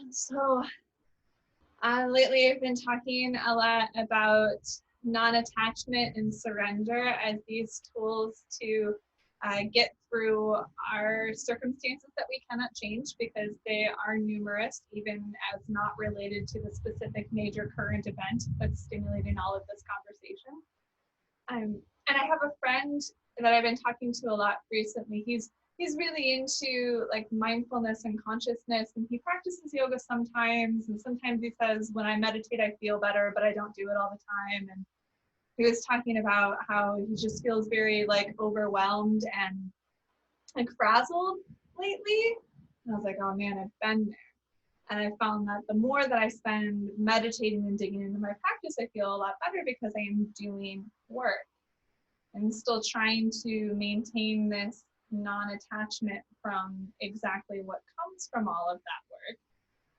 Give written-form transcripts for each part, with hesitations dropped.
So lately I've been talking a lot about non-attachment and surrender as these tools to get through our circumstances that we cannot change because they are numerous, even as not related to the specific major current event, but stimulating all of this conversation. And I have a friend that I've been talking to a lot recently. He's really into like mindfulness and consciousness, and he practices yoga sometimes, and sometimes he says, when I meditate I feel better, but I don't do it all the time. And he was talking about how he just feels very like overwhelmed and like frazzled lately. And I was like, oh man, I've been there. And I found that the more that I spend meditating and digging into my practice, I feel a lot better because I am doing work. I'm still trying to maintain this non-attachment from exactly what comes from all of that work.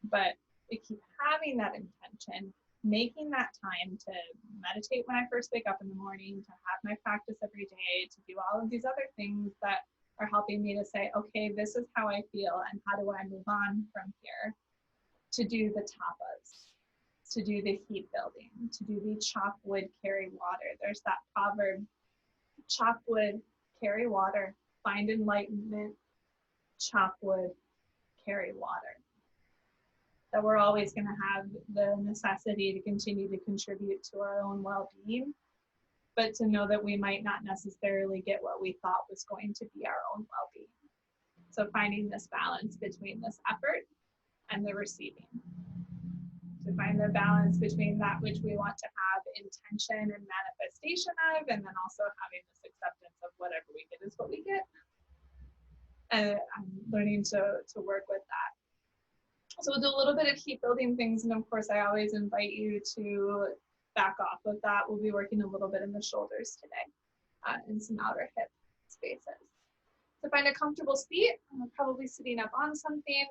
But I keep having that intention, making that time to meditate when I first wake up in the morning, to have my practice every day, to do all of these other things that are helping me to say, okay, this is how I feel and how do I move on from here, to do the tapas, to do the heat building, to do the chop wood, carry water. There's that proverb, chop wood, carry water, find enlightenment, chop wood, carry water. That we're always going to have the necessity to continue to contribute to our own well-being, but to know that we might not necessarily get what we thought was going to be our own well-being. So finding this balance between this effort and the receiving. To find the balance between that which we want to have intention and manifestation of, and then also having this acceptance of whatever we get is what we get. And I'm learning to work with that. So we'll do a little bit of heat building things, and of course I always invite you to back off of that. We'll be working a little bit in the shoulders today and some outer hip spaces. So find a comfortable seat, probably sitting up on something.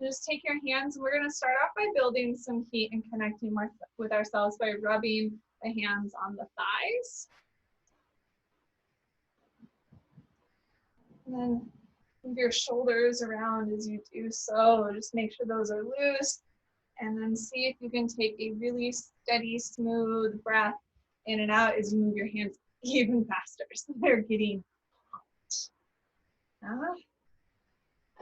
Just take your hands. We're going to start off by building some heat and connecting with ourselves by rubbing the hands on the thighs. And then move your shoulders around as you do so. Just make sure those are loose. And then see if you can take a really steady, smooth breath in and out as you move your hands even faster. So they're getting hot.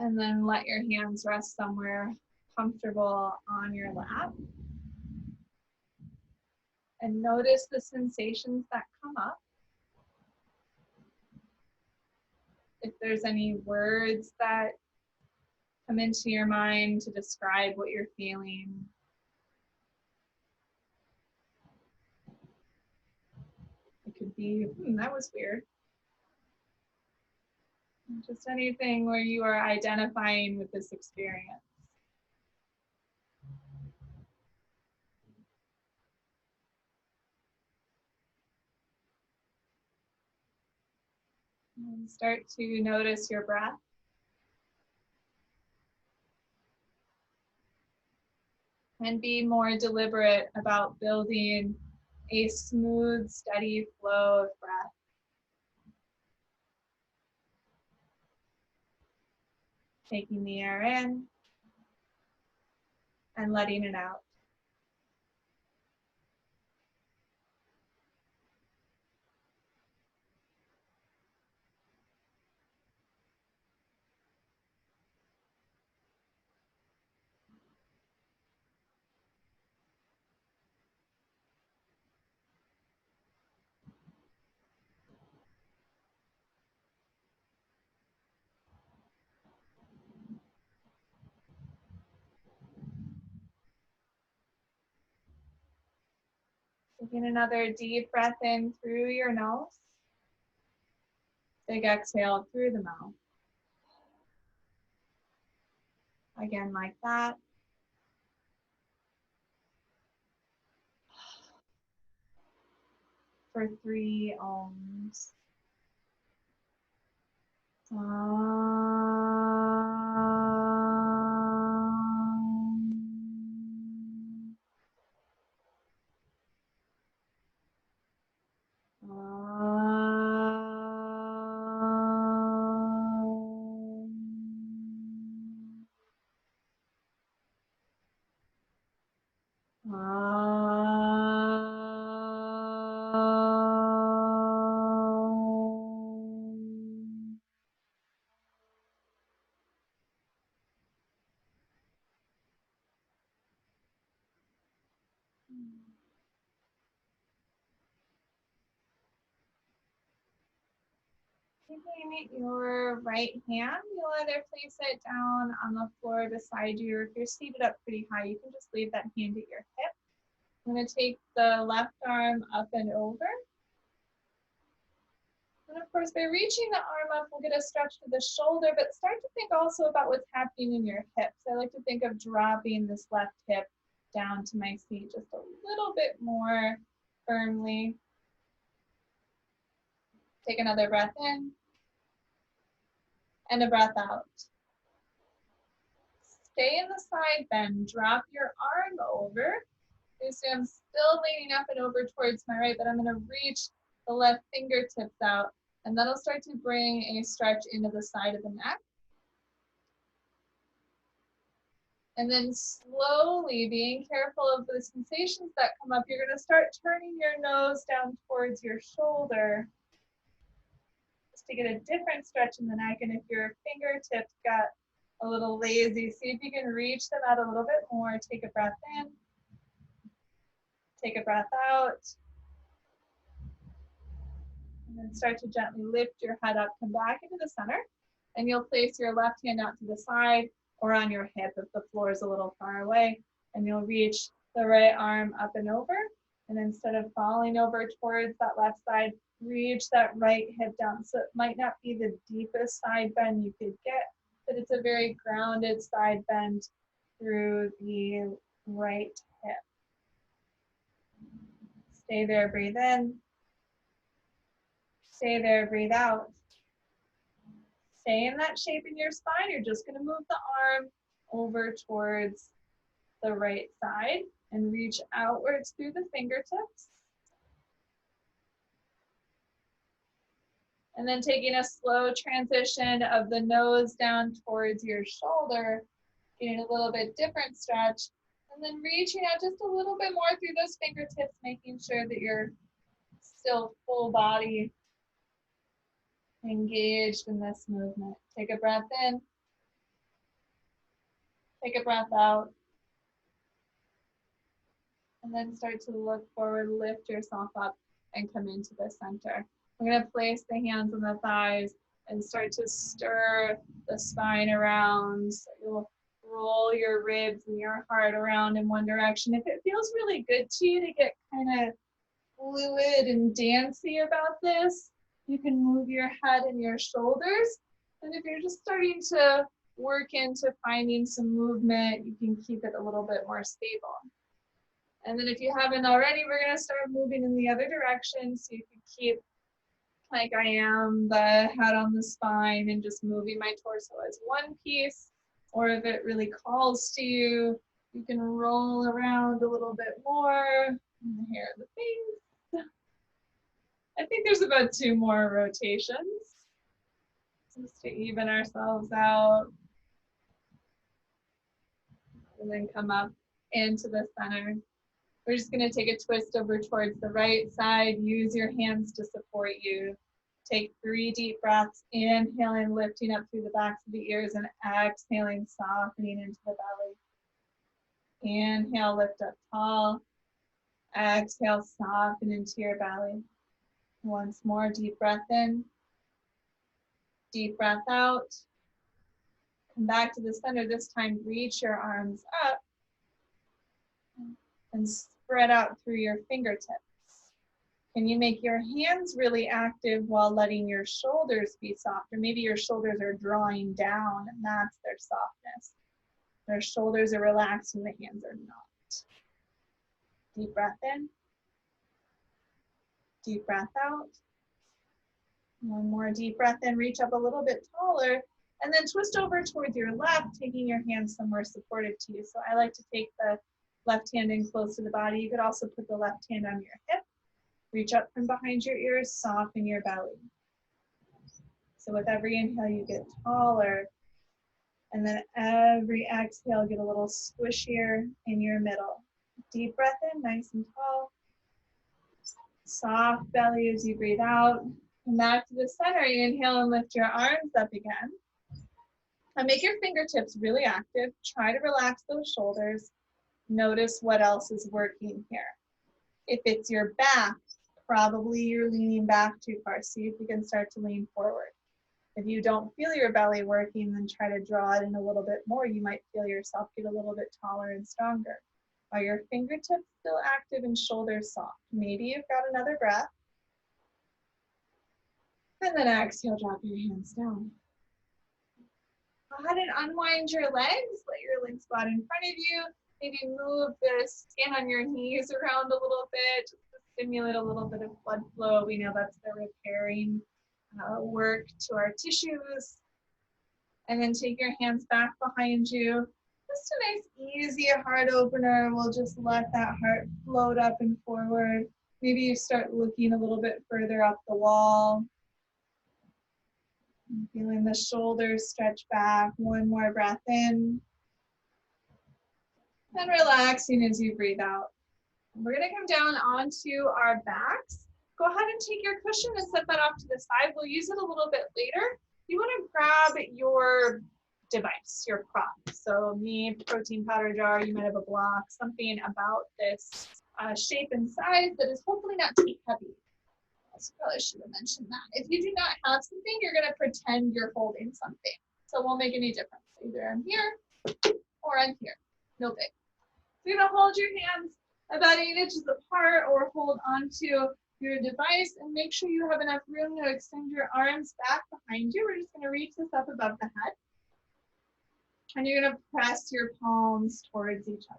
And then let your hands rest somewhere comfortable on your lap. And notice the sensations that come up. If there's any words that come into your mind to describe what you're feeling. It could be, that was weird. Just anything where you are identifying with this experience. And start to notice your breath. And be more deliberate about building a smooth, steady flow of breath. Taking the air in and letting it out. Taking another deep breath in through your nose. Big exhale through the mouth. Again, like that. For 3 ohms. Taking your right hand, you'll either place it down on the floor beside you, or if you're seated up pretty high, you can just leave that hand at your hip. I'm going to take the left arm up and over. And of course, by reaching the arm up, we'll get a stretch to the shoulder, but start to think also about what's happening in your hips. I like to think of dropping this left hip down to my seat just a little bit more firmly. Take another breath in and a breath out. Stay in the side bend. Drop your arm over. So I'm still leaning up and over towards my right, but I'm going to reach the left fingertips out, and that'll start to bring a stretch into the side of the neck. And then slowly, being careful of the sensations that come up, you're going to start turning your nose down towards your shoulder just to get a different stretch in the neck. And if your fingertips got a little lazy, see if you can reach them out a little bit more. Take a breath in. Take a breath out. And then start to gently lift your head up, come back into the center. And you'll place your left hand out to the side or on your hip if the floor is a little far away. And you'll reach the right arm up and over. And instead of falling over towards that left side, reach that right hip down. So it might not be the deepest side bend you could get, but it's a very grounded side bend through the right hip. Stay there, breathe in. Stay there, breathe out. Stay in that shape in your spine. You're just going to move the arm over towards the right side and reach outwards through the fingertips. And then taking a slow transition of the nose down towards your shoulder, getting a little bit different stretch, and then reaching out just a little bit more through those fingertips, making sure that you're still full body engaged in this movement. Take a breath in. Take a breath out. And then start to look forward, lift yourself up, and come into the center. I'm going to place the hands on the thighs and start to stir the spine around. So you'll roll your ribs and your heart around in one direction. If it feels really good to you to get kind of fluid and dancey about this, you can move your head and your shoulders. And if you're just starting to work into finding some movement, you can keep it a little bit more stable. And then if you haven't already, we're going to start moving in the other direction. So you can keep like I am, the head on the spine, and just moving my torso as one piece. Or if it really calls to you, you can roll around a little bit more in the hair of the face. I think there's about 2 more rotations just to even ourselves out. And then come up into the center. We're just going to take a twist over towards the right side. Use your hands to support you. Take 3 deep breaths, inhaling, lifting up through the backs of the ears, and exhaling, softening into the belly. Inhale, lift up tall. Exhale, soften into your belly. Once more, deep breath in. Deep breath out. Come back to the center. This time, reach your arms up and spread out through your fingertips. Can you make your hands really active while letting your shoulders be soft? Or maybe your shoulders are drawing down and that's their softness. Their shoulders are relaxed and the hands are not. Deep breath in. Deep breath out. One more deep breath in. Reach up a little bit taller and then twist over towards your left, taking your hands somewhere supportive to you. So I like to take the left hand in close to the body. You could also put the left hand on your hip. Reach up from behind your ears, soften your belly. So with every inhale, you get taller. And then every exhale, get a little squishier in your middle. Deep breath in, nice and tall. Soft belly as you breathe out. Come back to the center. You inhale and lift your arms up again. And make your fingertips really active. Try to relax those shoulders. Notice what else is working here. If it's your back, probably you're leaning back too far. See if you can start to lean forward. If you don't feel your belly working, then try to draw it in a little bit more. You might feel yourself get a little bit taller and stronger. Are your fingertips still active and shoulders soft? Maybe you've got another breath. And then exhale, drop your hands down. Go ahead and unwind your legs. Let your legs go out in front of you. Maybe move the skin on your knees around a little bit, just to stimulate a little bit of blood flow. We know that's the repairing work to our tissues. And then take your hands back behind you. Just a nice, easy heart opener. We'll just let that heart float up and forward. Maybe you start looking a little bit further up the wall. Feeling the shoulders stretch back. One more breath in. And relaxing as you breathe out. We're going to come down onto our backs. Go ahead and take your cushion and set that off to the side. We'll use it a little bit later. You want to grab your device, your prop. So me, protein powder jar, you might have a block, something about this shape and size that is hopefully not too heavy. I probably should have mentioned that. If you do not have something, you're going to pretend you're holding something. So it won't make any difference. Either I'm here or I'm here. No big. So you're going to hold your hands about 8 inches apart or hold onto your device and make sure you have enough room to extend your arms back behind you. We're just going to reach this up above the head. And you're going to press your palms towards each other.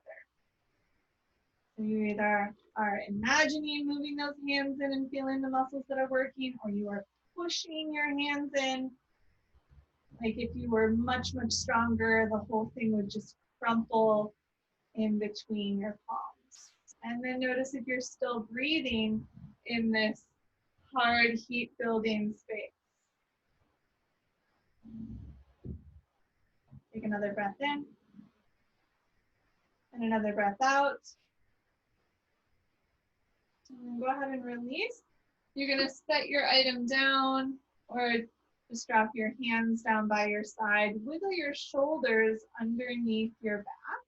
So you either are imagining moving those hands in and feeling the muscles that are working, or you are pushing your hands in. Like if you were much, much stronger, the whole thing would just crumple in between your palms. And then notice if you're still breathing in this hard heat building space. Take another breath in and another breath out. And go ahead and release. You're going to set your item down or just drop your hands down by your side. Wiggle your shoulders underneath your back.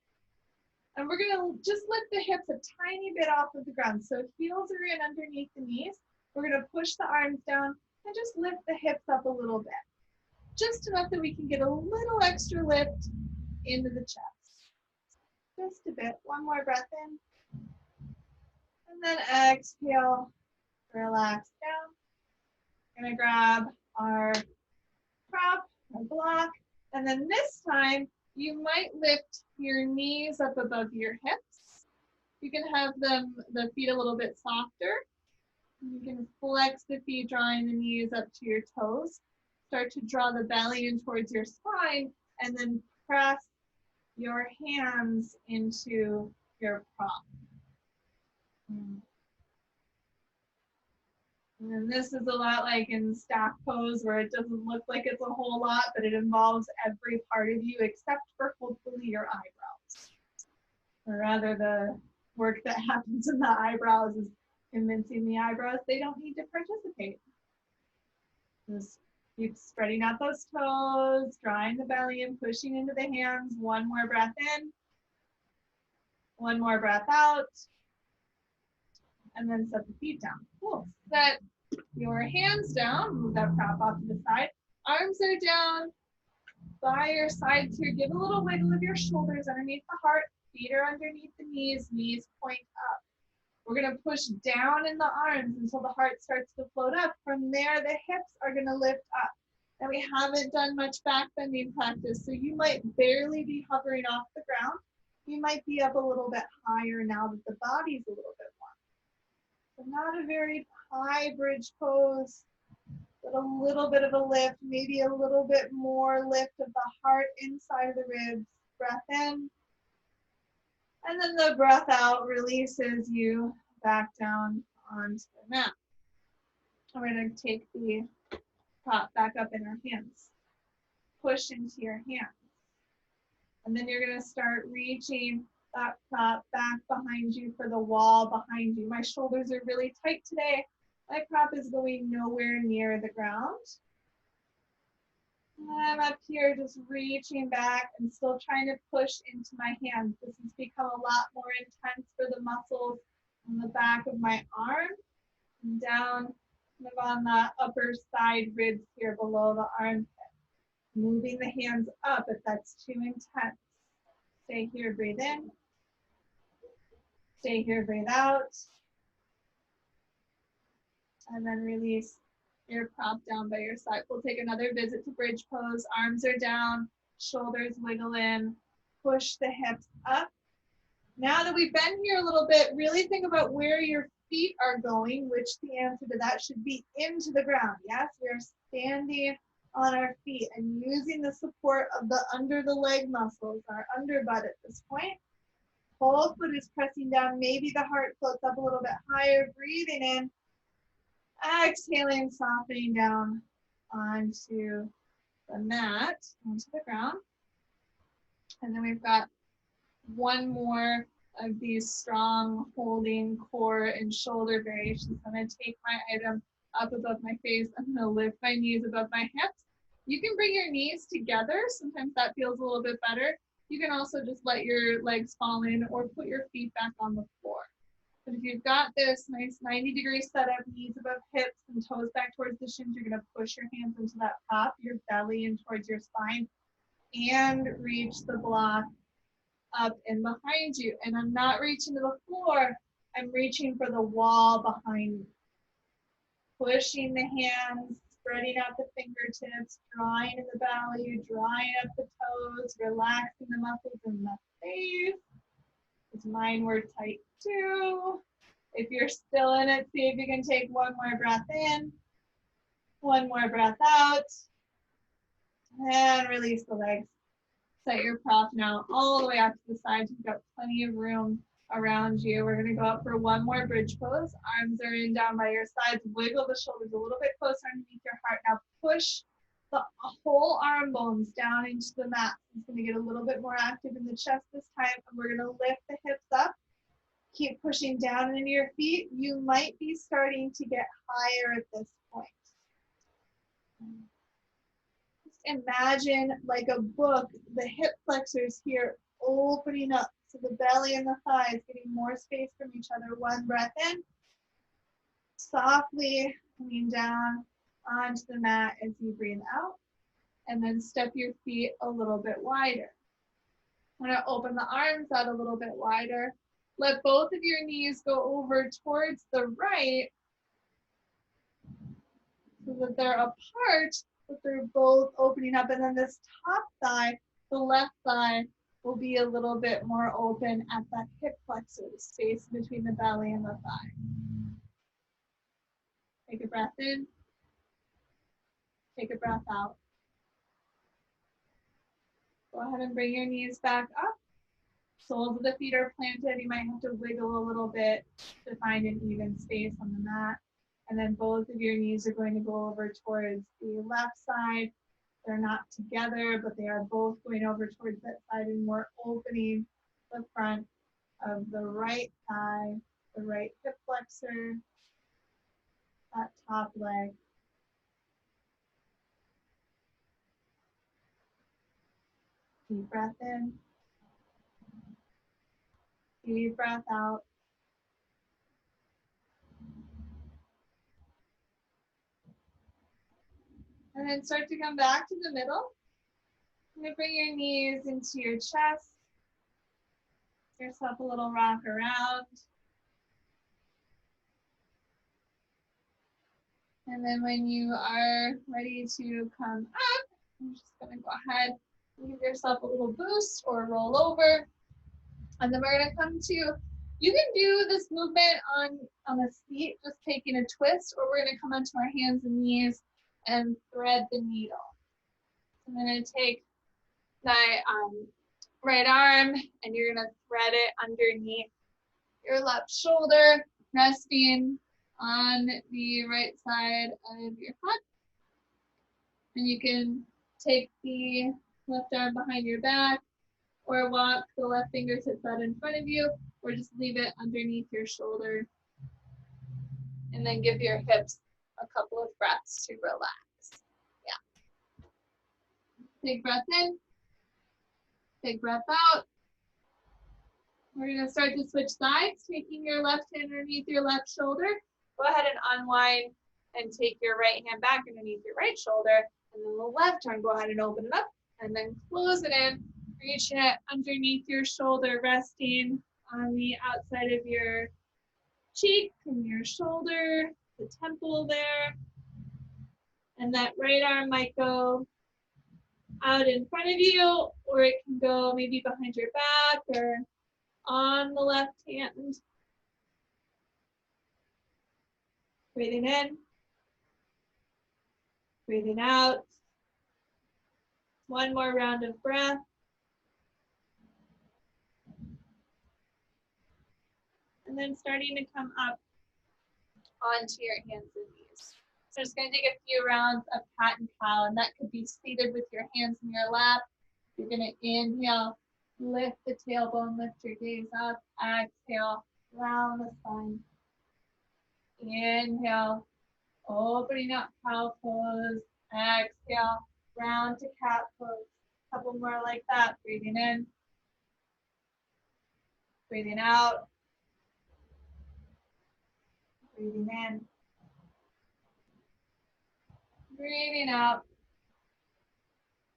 And we're going to just lift the hips a tiny bit off of the ground. So heels are in underneath the knees. We're going to push the arms down and just lift the hips up a little bit. Just enough that we can get a little extra lift into the chest. Just a bit. One more breath in. And then exhale, relax down. We're going to grab our prop, our block, and then this time you might lift your knees up above your hips. You can have the feet a little bit softer. You can flex the feet, drawing the knees up to your toes. Start to draw the belly in towards your spine, and then press your hands into your prop. And this is a lot like in staff pose where it doesn't look like it's a whole lot, but it involves every part of you except for hopefully your eyebrows. Or rather the work that happens in the eyebrows is convincing the eyebrows they don't need to participate. Just keep spreading out those toes, drawing the belly and pushing into the hands. One more breath in. One more breath out. And then set the feet down. Cool. Set your hands down. Move that prop off to the side. Arms are down by your sides here. Give a little wiggle of your shoulders underneath the heart. Feet are underneath the knees. Knees point up. We're going to push down in the arms until the heart starts to float up. From there, the hips are going to lift up. And we haven't done much back bending practice, so you might barely be hovering off the ground. You might be up a little bit higher now that the body's a little bit warm. So not a very high bridge pose, but a little bit of a lift, maybe a little bit more lift of the heart inside of the ribs. Breath in. And then the breath out releases you back down onto the mat. And we're going to take the prop back up in our hands. Push into your hands. And then you're going to start reaching that prop back behind you for the wall behind you. My shoulders are really tight today. My prop is going nowhere near the ground. And I'm up here just reaching back and still trying to push into my hands. This has become a lot more intense for the muscles on the back of my arm and down kind of on the upper side ribs here below the armpit. Moving the hands up if that's too intense. Stay here, breathe in. Stay here, breathe out. And then release your prop down by your side. We'll take another visit to bridge pose. Arms are down, shoulders wiggle in, push the hips up. Now that we've been here a little bit, really think about where your feet are going, which the answer to that should be into the ground. Yes, we're standing on our feet and using the support of the under the leg muscles, our underbutt at this point. Whole foot is pressing down. Maybe the heart floats up a little bit higher. Breathing in. Exhaling, softening down onto the mat, onto the ground. And then we've got one more of these strong holding core and shoulder variations. I'm going to take my item up above my face. I'm going to lift my knees above my hips. You can bring your knees together. Sometimes that feels a little bit better. You can also just let your legs fall in or put your feet back on the floor. But if you've got this nice 90-degree setup, knees above hips and toes back towards the shins, you're going to push your hands into that pop, your belly in towards your spine, and reach the block up and behind you. And I'm not reaching to the floor. I'm reaching for the wall behind me. Pushing the hands, spreading out the fingertips, drawing in the belly, drawing up the toes, relaxing the muscles in the face. Because mine were tight too. If you're still in it, see if you can take one more breath in, one more breath out, and release the legs. Set your prop now all the way out to the sides. You've got plenty of room around you. We're going to go up for one more bridge pose. Arms are in down by your sides. Wiggle the shoulders a little bit closer underneath your heart. Now push the whole arm bones down into the mat. It's going to get a little bit more active in the chest this time. And we're going to lift the hips up. Keep pushing down into your feet. You might be starting to get higher at this point. Just imagine like a book, the hip flexors here opening up. So the belly and the thighs getting more space from each other. One breath in. Softly coming down onto the mat as you breathe out. And then step your feet a little bit wider. I'm going to open the arms out a little bit wider. Let both of your knees go over towards the right so that they're apart, but they're both opening up. And then this top thigh, the left thigh, will be a little bit more open at that hip flexor, the space between the belly and the thigh. Take a breath in. Take a breath out. Go ahead and bring your knees back up. Soles of the feet are planted. You might have to wiggle a little bit to find an even space on the mat. And then both of your knees are going to go over towards the left side. They're not together, but they are both going over towards that side, and we're opening the front of the right thigh, the right hip flexor, that top leg. Deep breath in. Deep breath out. And then start to come back to the middle. I'm going to bring your knees into your chest. Give yourself a little rock around. And then when you are ready to come up, I'm just going to go ahead and give yourself a little boost or roll over. And then we're going to come to, you can do this movement on the seat, just taking a twist, or we're going to come onto our hands and knees and thread the needle. I'm going to take my right arm, and you're going to thread it underneath your left shoulder, resting on the right side of your foot. And you can take the left arm behind your back or walk the left fingertips out in front of you, or just leave it underneath your shoulder. And then give your hips a couple of breaths to relax. Yeah. Big breath in, big breath out. We're going to start to switch sides, taking your left hand underneath your left shoulder. Go ahead and unwind and take your right hand back underneath your right shoulder. And then the left arm, go ahead and open it up and then close it in. Reaching it underneath your shoulder, resting on the outside of your cheek and your shoulder, the temple there. And that right arm might go out in front of you, or it can go maybe behind your back or on the left hand. Breathing in, breathing out. One more round of breath. And then starting to come up onto your hands and knees. So just going to take a few rounds of cat and cow, and that could be seated with your hands in your lap. You're going to inhale, lift the tailbone, lift your gaze up. Exhale, round the spine. Inhale, opening up cow pose. Exhale, round to cat pose. A couple more like that. Breathing in, breathing out, breathing in, breathing out.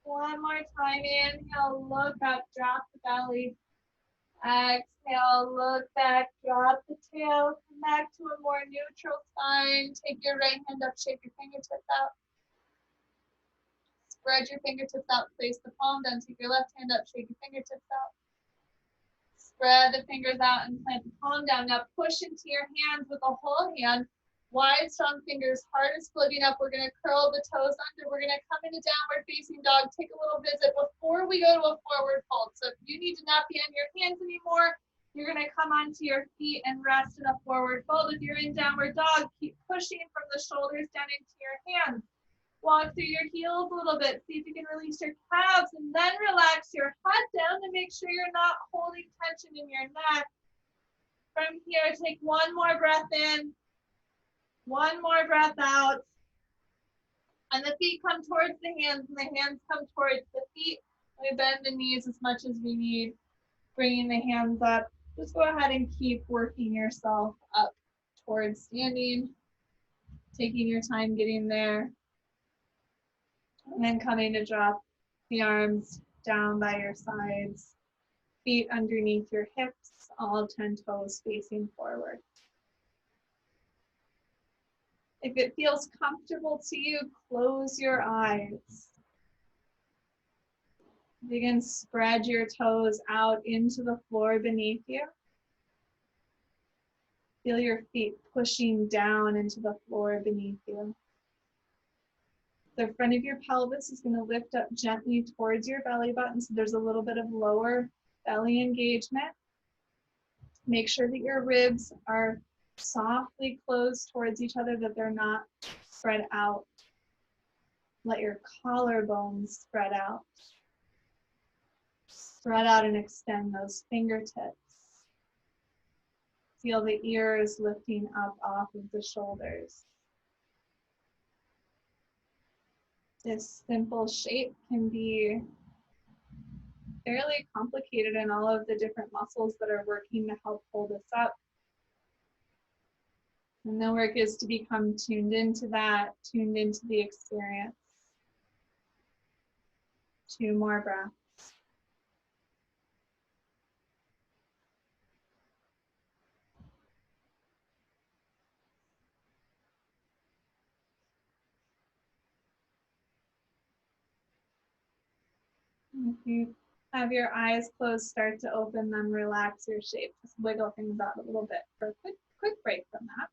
One more time. Inhale, look up, drop the belly. Exhale, look back, drop the tail. Come back to a more neutral spine. Take your right hand up, shake your fingertips out. Spread your fingertips out, place the palm down. Take your left hand up, shake your fingertips out. Spread the fingers out and plant the palm down. Now push into your hands with a whole hand. Wide, strong fingers, heart is floating up. We're going to curl the toes under. We're going to come into downward facing dog. Take a little visit before we go to a forward fold. So if you need to not be on your hands anymore, you're going to come onto your feet and rest in a forward fold. If you're in downward dog, keep pushing from the shoulders down into your hands. Walk through your heels a little bit. See if you can release your calves and then relax your head down to make sure you're not holding tension in your neck. From here, take one more breath in. One more breath out. And the feet come towards the hands and the hands come towards the feet. We bend the knees as much as we need. Bringing the hands up. Just go ahead and keep working yourself up towards standing. Taking your time getting there. And then coming to drop the arms down by your sides. Feet underneath your hips. All 10 toes facing forward. If it feels comfortable to you, close your eyes. Begin to spread your toes out into the floor beneath you. Feel your feet pushing down into the floor beneath you. The front of your pelvis is going to lift up gently towards your belly button, so there's a little bit of lower belly engagement. Make sure that your ribs are softly closed towards each other, that they're not spread out. Let your collarbones spread out. Spread out and extend those fingertips. Feel the ears lifting up off of the shoulders. This simple shape can be fairly complicated in all of the different muscles that are working to help hold us up. And the work is to become tuned into that, tuned into the experience. 2 more breaths. If you have your eyes closed, start to open them, relax your shape. Just wiggle things out a little bit for a quick break from that.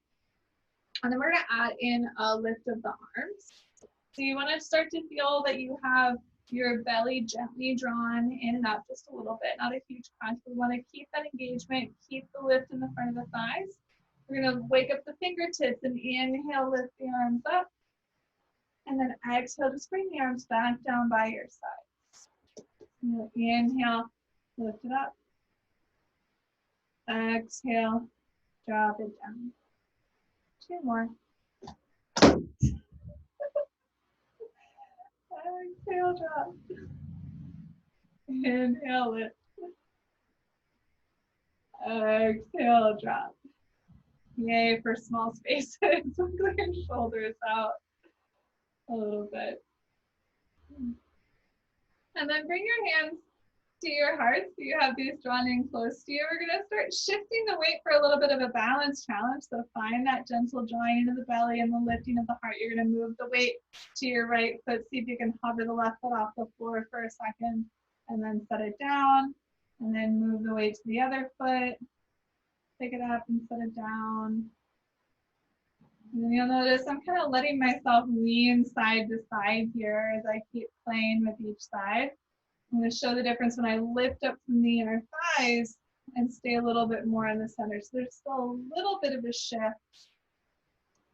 And then we're going to add in a lift of the arms. So you want to start to feel that you have your belly gently drawn in and up just a little bit, not a huge crunch. We want to keep that engagement, keep the lift in the front of the thighs. We're going to wake up the fingertips and inhale, lift the arms up. And then exhale, just bring the arms back down by your sides. Inhale, Lift it up. Exhale, drop it down. 2 more. Exhale, drop. Inhale, lift. Exhale, drop. Yay for small spaces. Wiggle your shoulders out a little bit. And then bring your hands to your heart so you have these drawn in close to you. We're going to start shifting the weight for a little bit of a balance challenge. So find that gentle drawing into the belly and the lifting of the heart. You're going to move the weight to your right foot. See if you can hover the left foot off the floor for a second and then set it down. And then move the weight to the other foot. Pick it up and set it down. And then you'll notice I'm kind of letting myself lean side to side here as I keep playing with each side. I'm going to show the difference when I lift up from the inner thighs and stay a little bit more in the center. So there's still a little bit of a shift.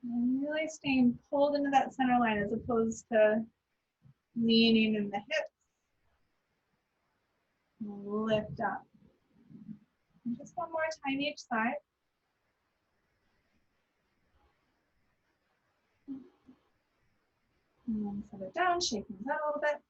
And really staying pulled into that center line as opposed to leaning in the hips. Lift up. And just one more time each side. And then set it down, shake things out a little bit.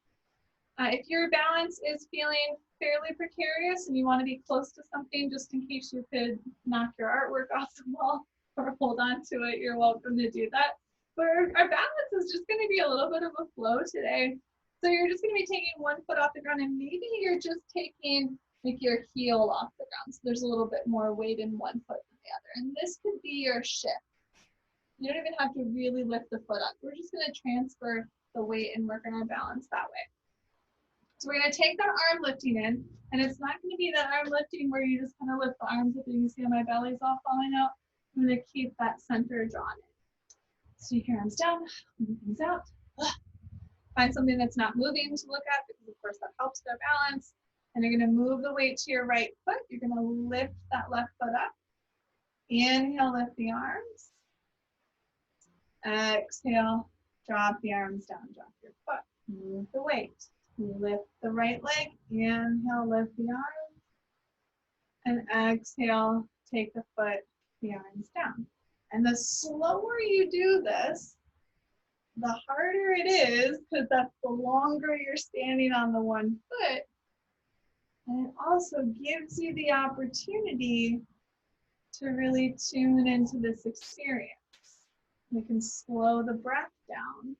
If your balance is feeling fairly precarious and you want to be close to something just in case you could knock your artwork off the wall or hold on to it, you're welcome to do that. But our balance is just going to be a little bit of a flow today. So you're just going to be taking one foot off the ground and maybe you're just taking like your heel off the ground. So there's a little bit more weight in one foot than the other. And this could be your shift. You don't even have to really lift the foot up. We're just going to transfer the weight and work on our balance that way. So we're going to take that arm lifting in, and it's not going to be that arm lifting where you just kind of lift the arms up and you see how my belly's all falling out. I'm going to keep that center drawn in. Sneak your arms down, move things out. Find something that's not moving to look at because, of course, that helps their balance. And you're going to move the weight to your right foot. You're going to lift that left foot up. Inhale, lift the arms. Exhale, drop the arms down, drop your foot. Move the weight. Lift the right leg. Inhale, lift the arms. And exhale, take the foot, the arms down. And the slower you do this, the harder it is because that's the longer you're standing on the one foot. And it also gives you the opportunity to really tune into this experience. We can slow the breath down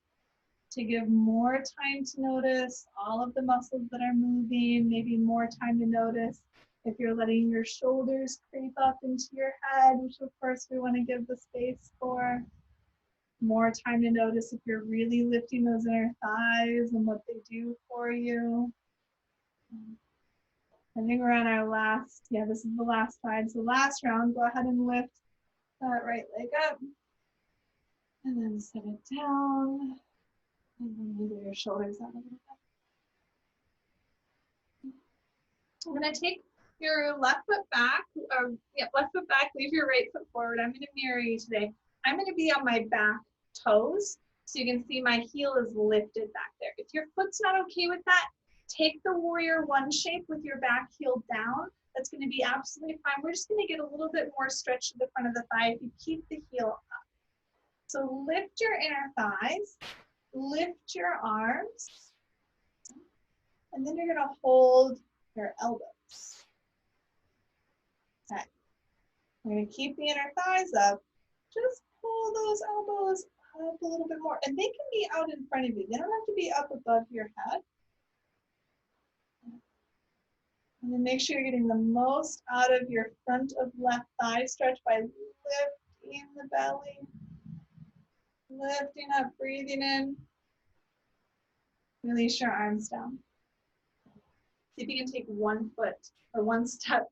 to give more time to notice all of the muscles that are moving, maybe more time to notice if you're letting your shoulders creep up into your head, which of course we want to give the space for. More time to notice if you're really lifting those inner thighs and what they do for you. I think we're on our last, this is the last side. So last round, go ahead and lift that right leg up. And then set it down. And then move your shoulders out a little bit. I'm going to take your left foot back, left foot back, leave your right foot forward. I'm going to mirror you today. I'm going to be on my back toes, so you can see my heel is lifted back there. If your foot's not okay with that, take the warrior one shape with your back heel down. That's going to be absolutely fine. We're just going to get a little bit more stretch to the front of the thigh if you keep the heel up. So lift your inner thighs, lift your arms, and then you're going to hold your elbows. Okay. We're going to keep the inner thighs up. Just pull those elbows up a little bit more. And they can be out in front of you. They don't have to be up above your head. And then make sure you're getting the most out of your front of left thigh stretch by lifting the belly. Lifting up, breathing in. Release your arms down. See if you can take one foot or one step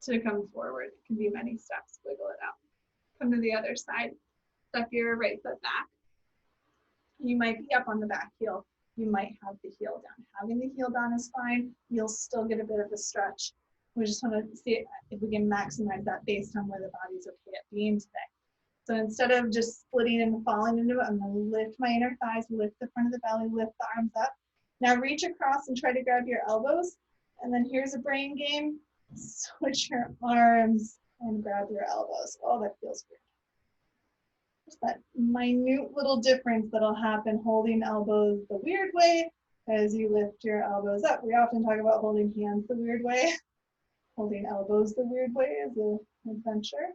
to come forward. It can be many steps. Wiggle it out. Come to the other side. Step your right foot back. You might be up on the back heel. You might have the heel down. Having the heel down is fine. You'll still get a bit of a stretch. We just want to see if we can maximize that based on where the body's okay at being today. So instead of just splitting and falling into it, I'm going to lift my inner thighs, lift the front of the belly, lift the arms up. Now reach across and try to grab your elbows And then here's a brain game. Switch your arms and grab your elbows. Oh, that feels weird. Just that minute little difference that'll happen holding elbows the weird way as you lift your elbows up. We often talk about holding hands the weird way. Holding elbows the weird way is an adventure.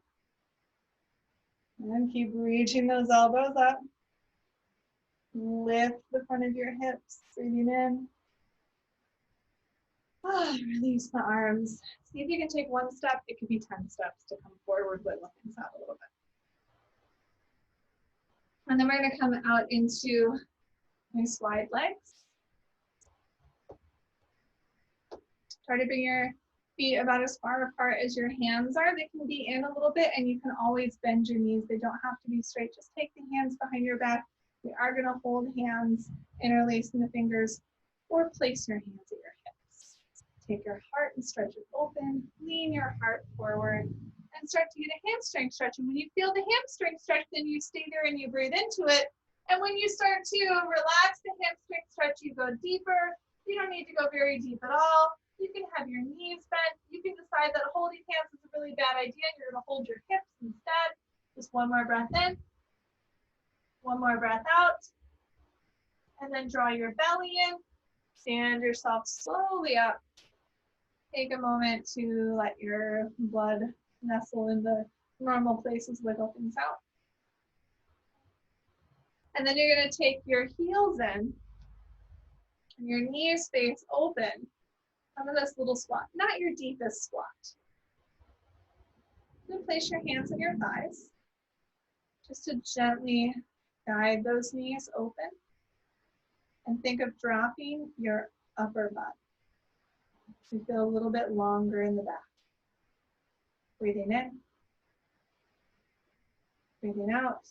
And keep reaching those elbows up. Lift the front of your hips, breathing in. Release the arms. See if you can take one step. It could be 10 steps to come forward, but look inside a little bit. And then we're going to come out into nice wide legs. Try to bring your feet about as far apart as your hands are. They can be in a little bit, and you can always bend your knees. They don't have to be straight. Just take the hands behind your back. We are going to hold hands, interlacing the fingers, or place your hands at your hips. Take your heart and stretch it open. Lean your heart forward and start to get a hamstring stretch. And when you feel the hamstring stretch, then you stay there and you breathe into it. And when you start to relax the hamstring stretch, you go deeper. You don't need to go very deep at all. You can have your knees bent. You can decide that holding hands is a really bad idea. You're going to hold your hips instead. Just one more breath in. One more breath out. And then draw your belly in. Stand yourself slowly up. Take a moment to let your blood nestle in the normal places, wiggle things out. And then you're going to take your heels in and your knees face open. Come to this little squat, not your deepest squat. Then place your hands on your thighs, just to gently guide those knees open. And think of dropping your upper butt. You feel a little bit longer in the back. Breathing in. Breathing out.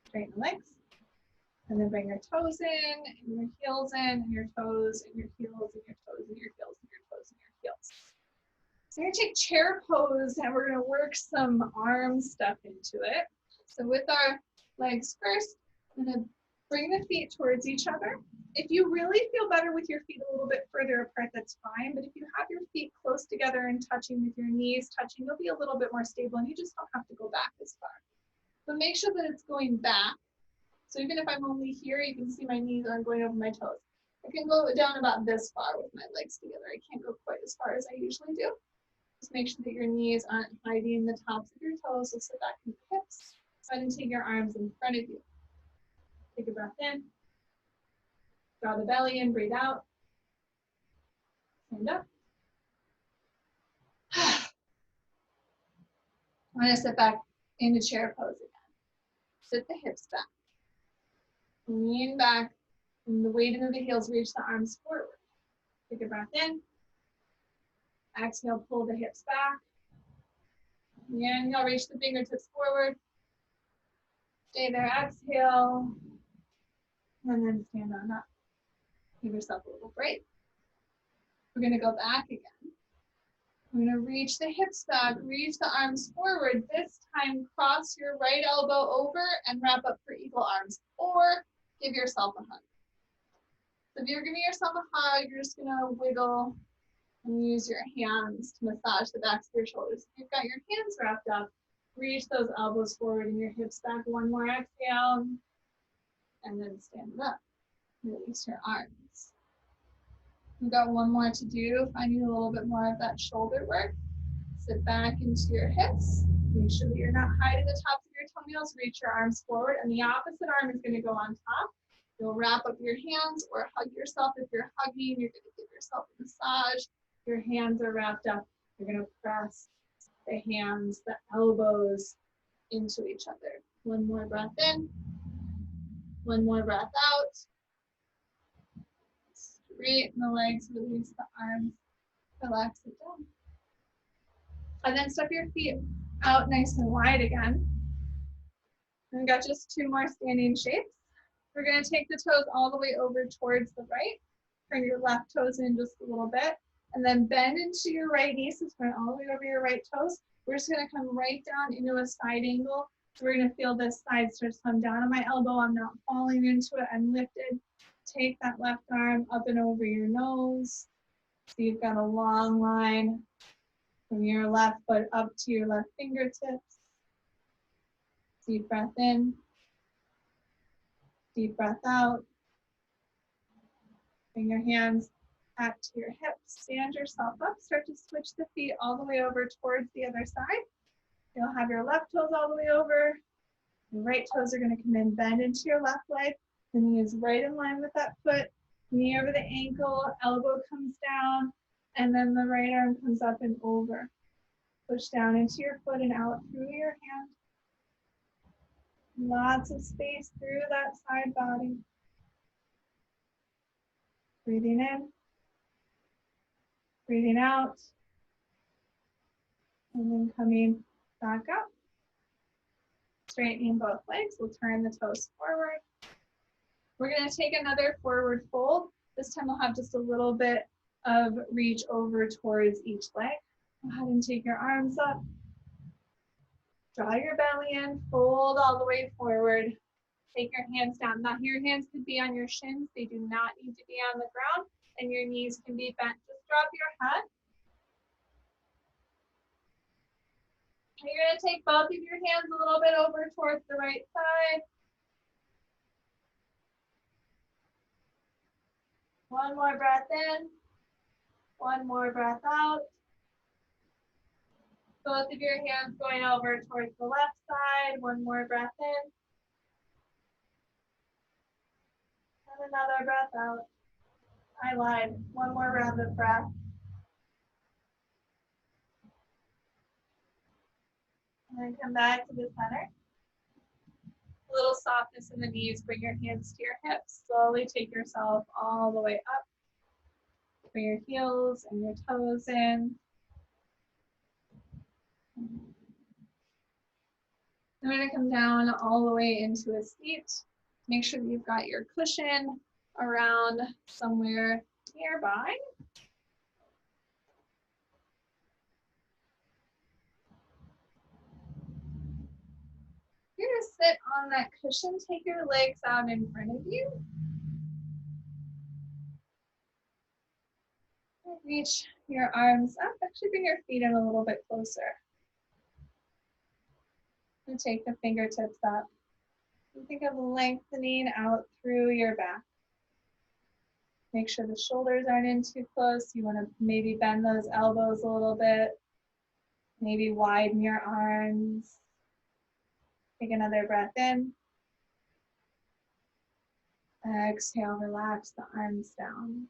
Straighten the legs. And then bring your toes in, and your heels in, and your toes, and your heels, and your toes, and your heels, and your toes, and your heels. So we're going to take chair pose, and we're going to work some arm stuff into it. So with our legs first, I'm going to bring the feet towards each other. If you really feel better with your feet a little bit further apart, that's fine. But if you have your feet close together and touching with your knees touching, you'll be a little bit more stable, and you just don't have to go back as far. But make sure that it's going back. So even if I'm only here, you can see my knees aren't going over my toes. I can go down about this far with my legs together. I can't go quite as far as I usually do. Just make sure that your knees aren't hiding the tops of your toes. So sit back in the hips. Go ahead and take your arms in front of you. Take a breath in. Draw the belly in, breathe out. Stand up. I'm going to sit back into chair pose again. Sit the hips back. Lean back, and the weight of the heels reach the arms forward. Take a breath in. Exhale, pull the hips back. Inhale, reach the fingertips forward. Stay there, exhale. And then stand on up. Give yourself a little break. We're going to go back again. We're going to reach the hips back, reach the arms forward. This time, cross your right elbow over and wrap up for eagle arms. Or give yourself a hug. So if you're giving yourself a hug, you're just gonna wiggle and use your hands to massage the backs of your shoulders. If you've got your hands wrapped up, reach those elbows forward and your hips back. One more exhale, and then stand up. Release your arms. We've got one more to do. If I need a little bit more of that shoulder work, sit back into your hips. Make sure that you're not hiding the tops of your toenails. Reach your arms forward, and the opposite arm is going to go on top. You'll wrap up your hands or hug yourself. If you're hugging, you're going to give yourself a massage. Your hands are wrapped up. You're going to press the hands, the elbows into each other. One more breath in. One more breath out. Straighten the legs, release the arms, relax it down. And then step your feet out nice and wide again. And we've got just two more standing shapes. We're going to take the toes all the way over towards the right. Turn your left toes in just a little bit. And then bend into your right knee. So turn all the way over your right toes. We're just going to come right down into a side angle. So we're going to feel this side start to come down on my elbow. I'm not falling into it. I'm lifted. Take that left arm up and over your nose. So you've got a long line from your left foot up to your left fingertips. Deep breath in, deep breath out. Bring your hands back to your hips. Stand yourself up. Start to switch the feet all the way over towards the other side. You'll have your left toes all the way over. Your right toes are going to come in, bend into your left leg. The knee is right in line with that foot. Knee over the ankle, elbow comes down, and then the right arm comes up and over. Push down into your foot and out through your hand. Lots of space through that side body. Breathing in, breathing out, and then coming back up. Straightening both legs, we'll turn the toes forward. We're going to take another forward fold. This time we'll have just a little bit of reach over towards each leg. Go ahead and take your arms up. Draw your belly in, fold all the way forward. Take your hands down. Now your hands could be on your shins. They do not need to be on the ground, and your knees can be bent. Just drop your head. You're going to take both of your hands a little bit over towards the right side. One more breath in. One more breath out. Both of your hands going over towards the left side. One more breath in. And another breath out. I lied. One more round of breath. And then come back to the center. A little softness in the knees. Bring your hands to your hips. Slowly take yourself all the way up. Bring your heels and your toes in. I'm going to come down all the way into a seat. Make sure that you've got your cushion around somewhere nearby. You're going to sit on that cushion. Take your legs out in front of you. Reach your arms up. Actually, bring your feet in a little bit closer. And take the fingertips up. And think of lengthening out through your back. Make sure the shoulders aren't in too close. You want to maybe bend those elbows a little bit. Maybe widen your arms. Take another breath in. Exhale, relax the arms down.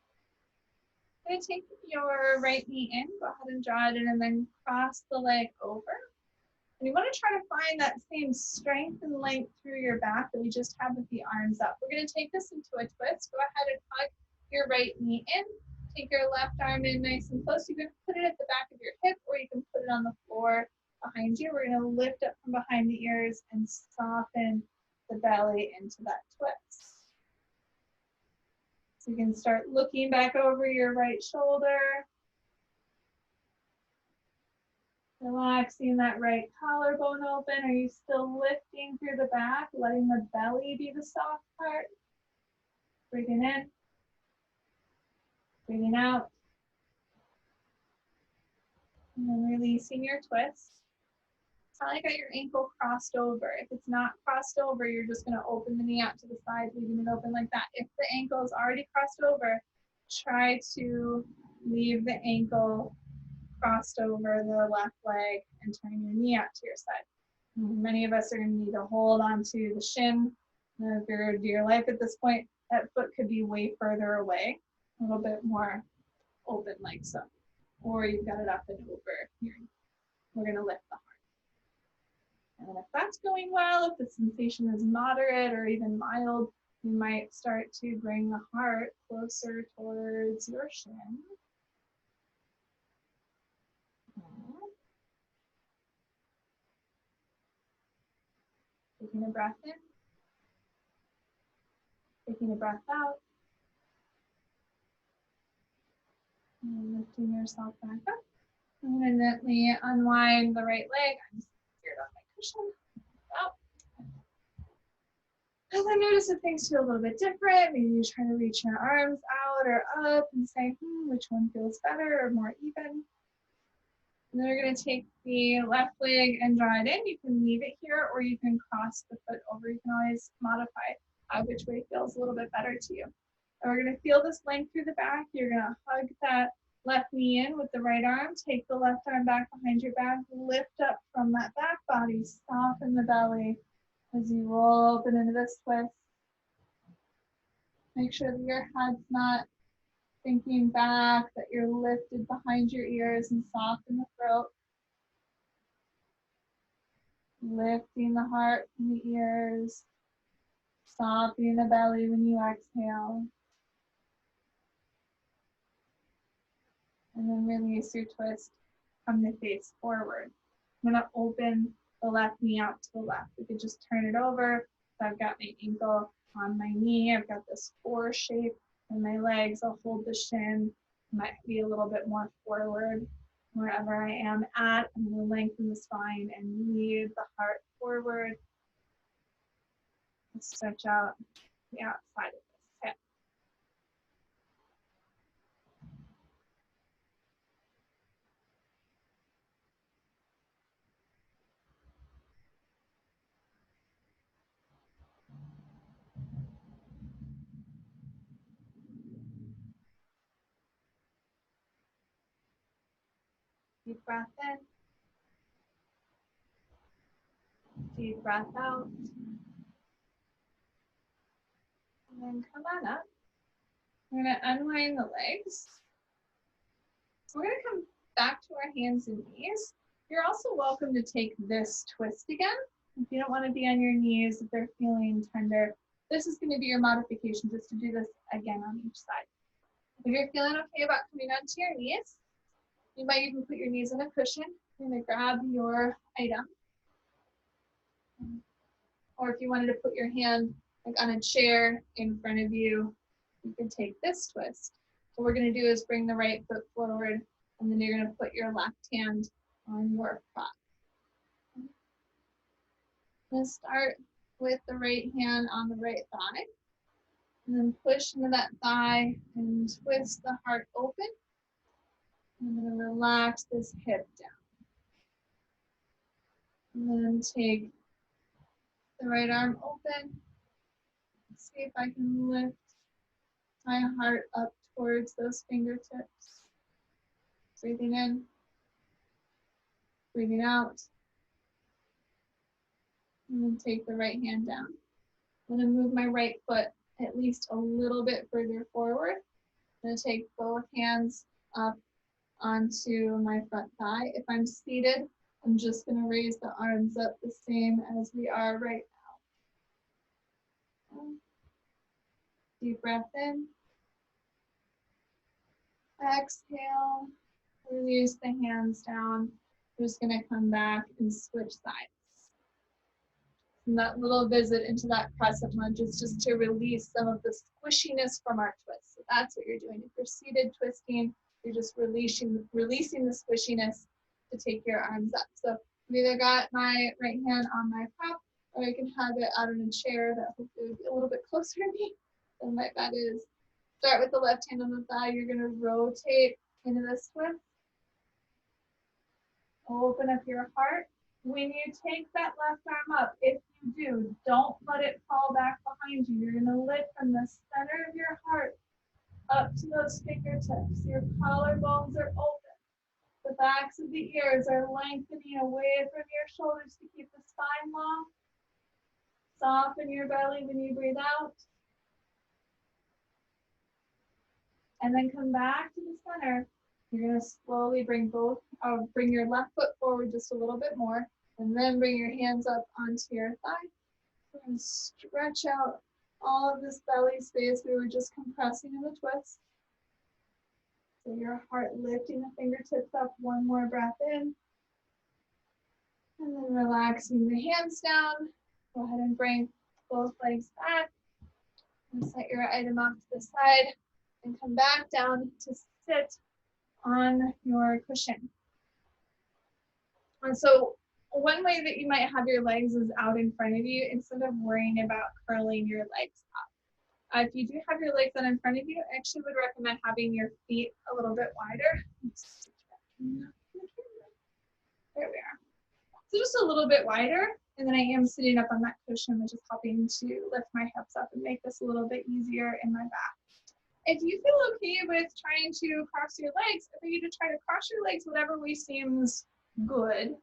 I'm going to take your right knee in. Go ahead and draw it in and then cross the leg over. And you want to try to find that same strength and length through your back that we just had with the arms up. We're going to take this into a twist. Go ahead and hug your right knee in. Take your left arm in nice and close. You can put it at the back of your hip or you can put it on the floor behind you. We're going to lift up from behind the ears and soften the belly into that twist. So you can start looking back over your right shoulder. Relaxing that right collarbone open. Are you still lifting through the back, letting the belly be the soft part? Breathing in. Breathing out. And then releasing your twist. Probably got your ankle crossed over. If it's not crossed over, you're just going to open the knee out to the side, leaving it open like that. If the ankle is already crossed over, try to leave the ankle crossed over the left leg and turn your knee out to your side. Many of us are going to need to hold onto the shin. If you're dear life at this point, that foot could be way further away, a little bit more open like so. Or you've got it up and over here. We're going to lift the heart. And if that's going well, if the sensation is moderate or even mild, you might start to bring the heart closer towards your shin. Taking a breath in. Taking a breath out. And lifting yourself back up. I'm going to gently unwind the right leg. I'm just scared on my cushion. Out. And then notice if things feel a little bit different. Maybe you try to reach your arms out or up and say, which one feels better or more even. And then we're going to take the left leg and draw it in. You can leave it here or you can cross the foot over. You can always modify which way feels a little bit better to you. And we're going to feel this length through the back. You're going to hug that left knee in with the right arm. Take the left arm back behind your back. Lift up from that back body. Soften the belly as you roll open into this twist. Make sure that your head's not thinking back, that you're lifted behind your ears and soften the throat. Lifting the heart from the ears. Softening the belly when you exhale. And then release your twist from the face forward. I'm going to open the left knee out to the left. We could just turn it over. So I've got my ankle on my knee. I've got this 4 shape in my legs. I'll hold the shin. Might be a little bit more forward. Wherever I am at, I'm going to lengthen the spine and lead the heart forward. And stretch out the outside of this hip. Deep breath in. Deep breath out. And then come on up. We're going to unwind the legs. We're going to come back to our hands and knees. You're also welcome to take this twist again. If you don't want to be on your knees, if they're feeling tender, this is going to be your modification, just to do this again on each side. If you're feeling okay about coming onto your knees, you might even put your knees in a cushion. You're going to grab your item. Or if you wanted to put your hand like on a chair in front of you, you can take this twist. What we're going to do is bring the right foot forward, and then you're going to put your left hand on your prop. I'm going to start with the right hand on the right thigh, and then push into that thigh and twist the heart open. I'm going to relax this hip down. And then take the right arm open. See if I can lift my heart up towards those fingertips. Breathing in, breathing out. And then take the right hand down. I'm going to move my right foot at least a little bit further forward. I'm going to take both hands up onto my front thigh. If I'm seated, I'm just going to raise the arms up the same as we are right now. Deep breath in. Exhale. Release the hands down. We're just going to come back and switch sides. And that little visit into that crescent lunge is just to release some of the squishiness from our twist. So that's what you're doing. If you're seated twisting, you're just releasing the squishiness to take your arms up. So I've either got my right hand on my prop, or I can have it out in a chair that hopefully would be a little bit closer to me than my bed is. Start with the left hand on the thigh. You're going to rotate into this twist. Open up your heart. When you take that left arm up, if you do, don't let it fall back behind you. You're going to lift from the center of your heart up to those fingertips. Your collarbones are open. The backs of the ears are lengthening away from your shoulders to keep the spine long. Soften your belly when you breathe out. And then come back to the center. You're going to slowly bring your left foot forward just a little bit more, and then bring your hands up onto your thigh. And stretch out all of this belly space we were just compressing in the twist. So your heart lifting the fingertips up, one more breath in. And then relaxing the hands down. Go ahead and bring both legs back. And set your item off to the side. And come back down to sit on your cushion. And so one way that you might have your legs is out in front of you instead of worrying about curling your legs up. If you do have your legs out in front of you, I actually would recommend having your feet a little bit wider. There we are. So just a little bit wider, and then I am sitting up on that cushion, which is helping to lift my hips up and make this a little bit easier in my back. If you feel okay with trying to cross your legs, I want you to try to cross your legs whatever way seems good.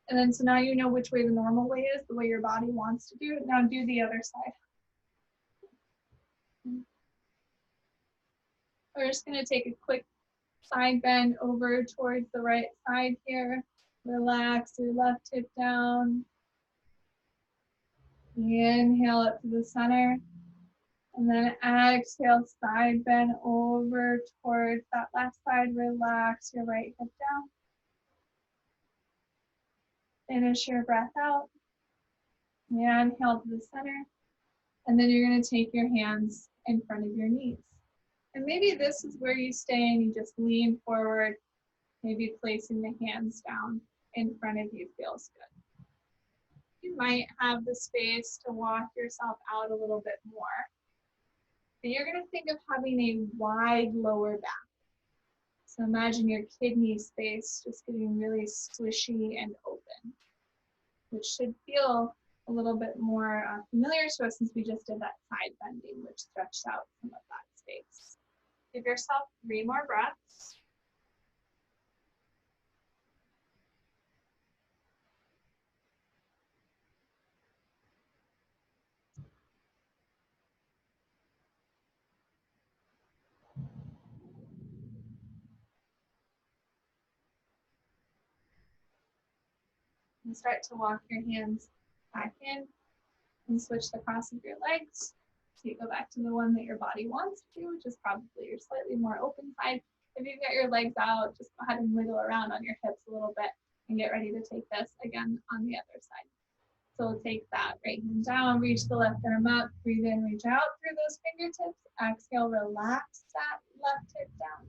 And then so now you know which way the normal way is, the way your body wants to do it. Now do the other side. We're just going to take a quick side bend over towards the right side here. Relax your left hip down. Inhale up to the center. And then exhale, side bend over towards that left side. Relax your right hip down. Finish your breath out. Inhale to the center. And then you're going to take your hands in front of your knees. And maybe this is where you stay and you just lean forward, maybe placing the hands down in front of you feels good. You might have the space to walk yourself out a little bit more. But you're going to think of having a wide lower back. So imagine your kidney space just getting really squishy and open, which should feel a little bit more familiar to us since we just did that side bending, which stretched out some of that space. Give yourself 3 more breaths. And start to walk your hands back in and switch the cross of your legs. So you go back to the one that your body wants to do, which is probably your slightly more open side. If you've got your legs out, just go ahead and wiggle around on your hips a little bit and get ready to take this again on the other side. So we'll take that right hand down, reach the left arm up, breathe in, reach out through those fingertips. Exhale, relax that left hip down.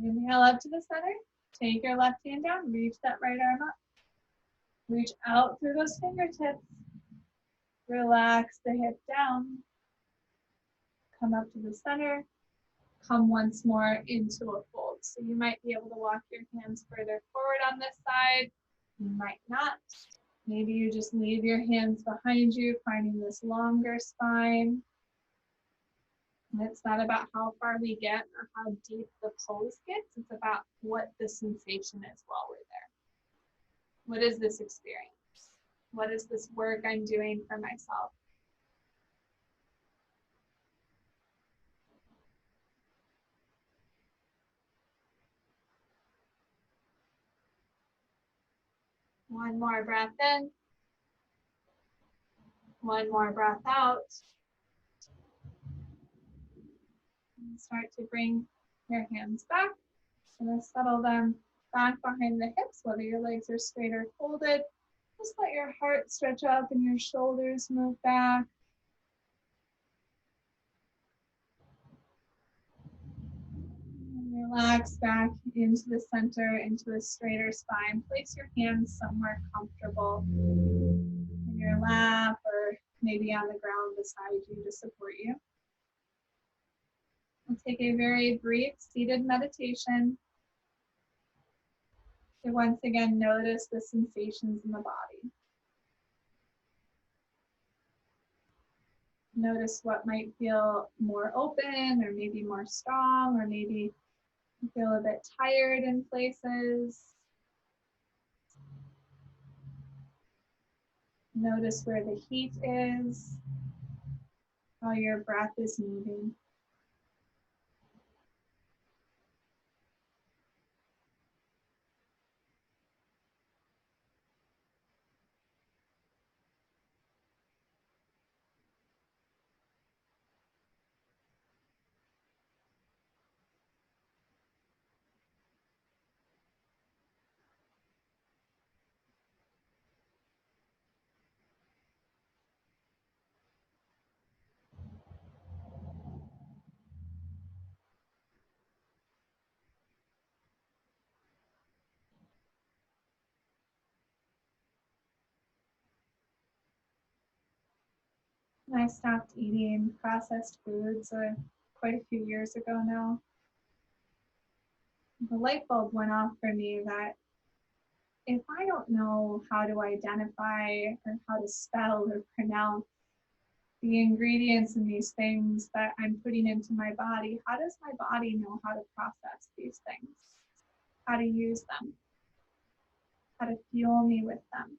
Inhale up to the center. Take your left hand down, reach that right arm up. Reach out through those fingertips. Relax the hip down. Come up to the center. Come once more into a fold. So you might be able to walk your hands further forward on this side. You might not. Maybe you just leave your hands behind you, finding this longer spine. And it's not about how far we get or how deep the pose gets. It's about what the sensation is while we're there. What is this experience? What is this work I'm doing for myself? One more breath in. One more breath out. And start to bring your hands back. And settle them back behind the hips, whether your legs are straight or folded. Just let your heart stretch up and your shoulders move back. And relax back into the center, into a straighter spine. Place your hands somewhere comfortable in your lap or maybe on the ground beside you to support you. We'll take a very brief seated meditation to once again notice the sensations in the body. Notice what might feel more open or maybe more strong, or maybe you feel a bit tired in places. Notice where the heat is, how your breath is moving. I stopped eating processed foods quite a few years ago now. The light bulb went off for me that if I don't know how to identify or how to spell or pronounce the ingredients in these things that I'm putting into my body, how does my body know how to process these things, how to use them, how to fuel me with them?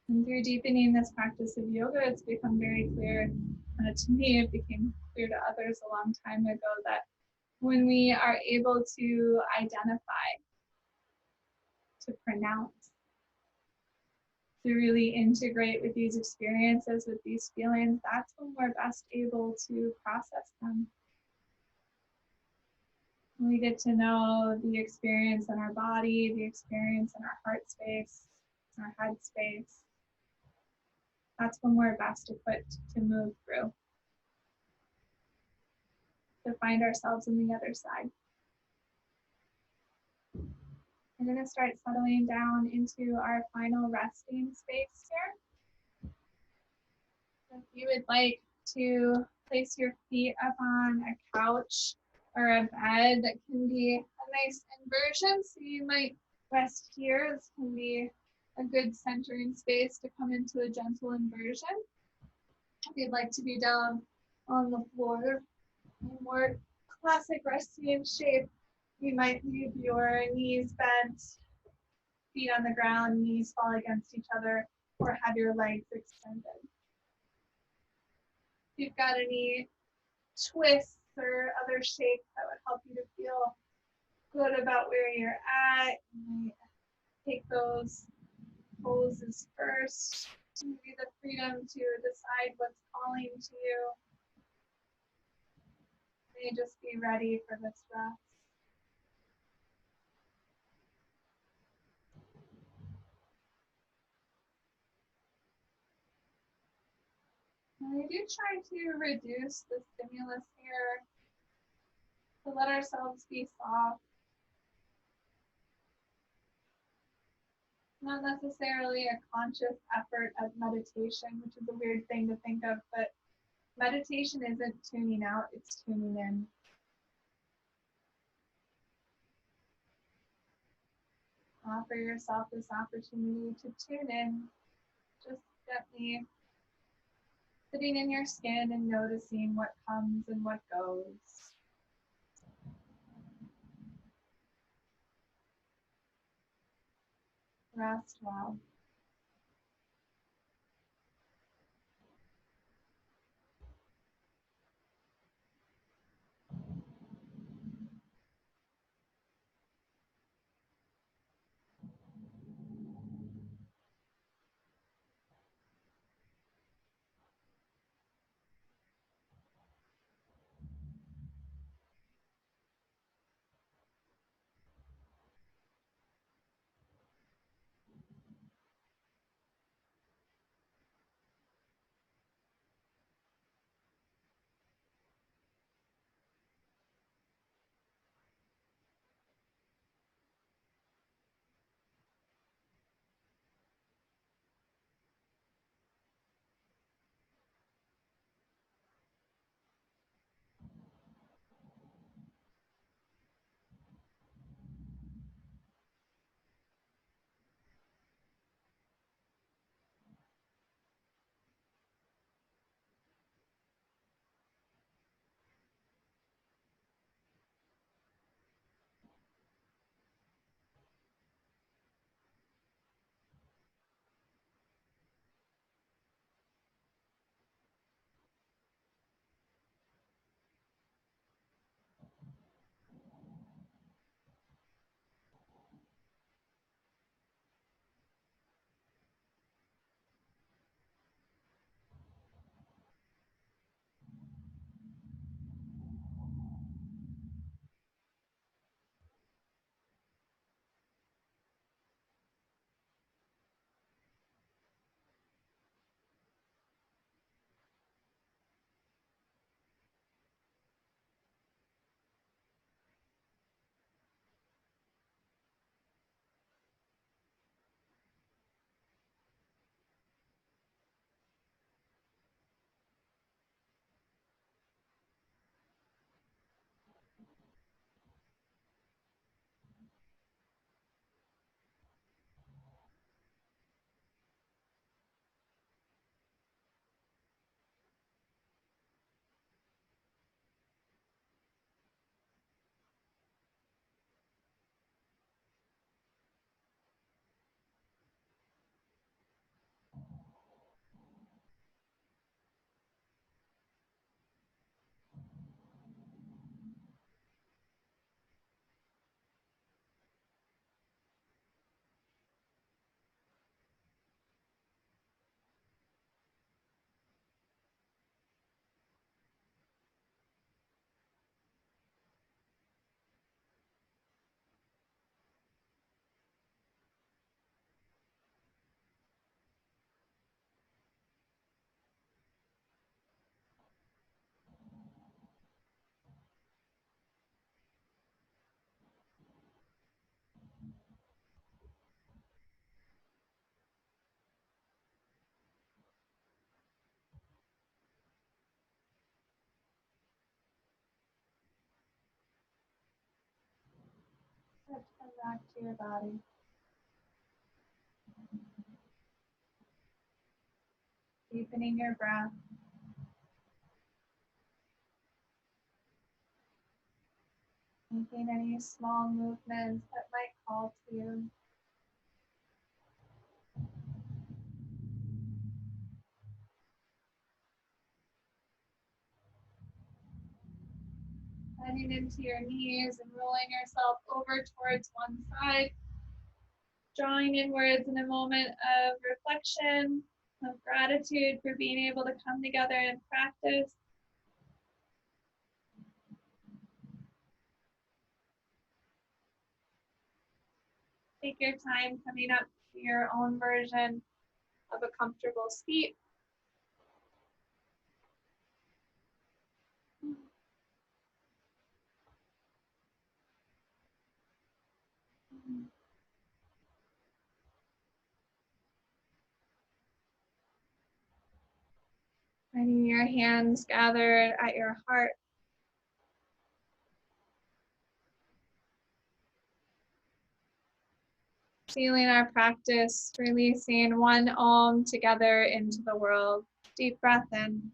And through deepening this practice of yoga, it's become very clear to me, it became clear to others a long time ago that when we are able to identify, to pronounce, to really integrate with these experiences, with these feelings, that's when we're best able to process them. We get to know the experience in our body, the experience in our heart space, our head space. That's when we're best equipped to move through, to find ourselves on the other side. We're going to start settling down into our final resting space here. If you would like to place your feet up on a couch or a bed, that can be a nice inversion. So you might rest here. This can be a good centering space to come into a gentle inversion. If you'd like to be down on the floor, a more classic resting shape, you might leave your knees bent, feet on the ground, knees fall against each other, or have your legs extended. If you've got any twists or other shapes that would help you to feel good about where you're at, you might take those poses first. Give you the freedom to decide what's calling to you. You may just be ready for this rest. And we do try to reduce the stimulus here, to let ourselves be soft. Not necessarily a conscious effort of meditation, which is a weird thing to think of, but meditation isn't tuning out, it's tuning in. Offer yourself this opportunity to tune in, just gently sitting in your skin and noticing what comes and what goes. Rest well. back to your body. Deepening your breath. Making any small movements that might call to you. Bending into your knees and rolling yourself over towards one side. Drawing inwards in a moment of reflection, of gratitude for being able to come together and practice. Take your time coming up to your own version of a comfortable seat. Finding your hands gathered at your heart. Sealing our practice, releasing one Om together into the world. Deep breath in.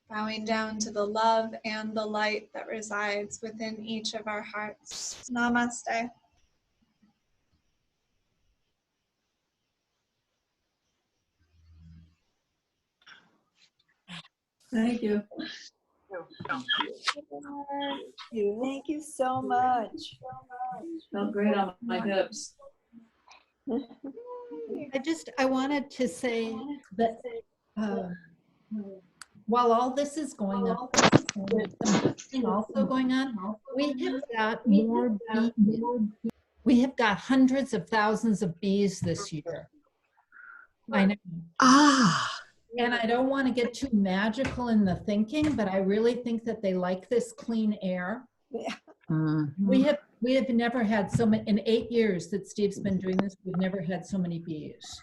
Bowing down to the love and the light that resides within each of our hearts. Namaste. Thank you. Thank you so much. Felt great on my hips. I wanted to say that while all this is going on, there's something also going on. We have got more bees. We have got hundreds of thousands of bees this year. I know. And I don't want to get too magical in the thinking, but I really think that they like this clean air. Yeah. We have never had so many, in 8 years that Steve's been doing this, we've never had so many bees.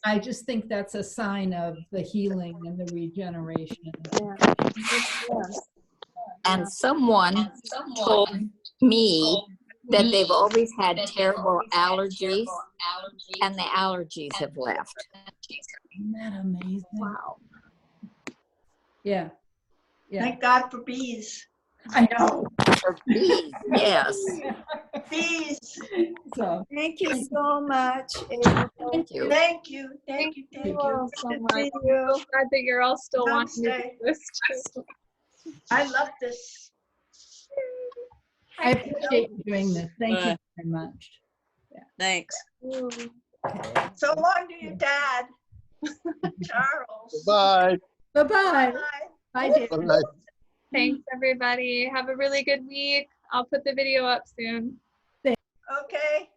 I just think that's a sign of the healing and the regeneration. And someone told me that they've always had terrible allergies, and the allergies have left. Isn't that amazing? Wow. Yeah. Yeah. Thank God for bees. I know. For bees, yes. Bees. So, Thank you so much. Thank you. Thank you. Thank you. Thank you. So Good much. to see I'm you. so glad that you're all still wanting to do Namaste. this too. I love this. I appreciate you doing this. Thank you very much. Thanks. Okay. So long to your dad, Charles. Bye. Bye-bye. Bye. Bye, Dave. Good night. Thanks, everybody. Have a really good week. I'll put the video up soon. Okay.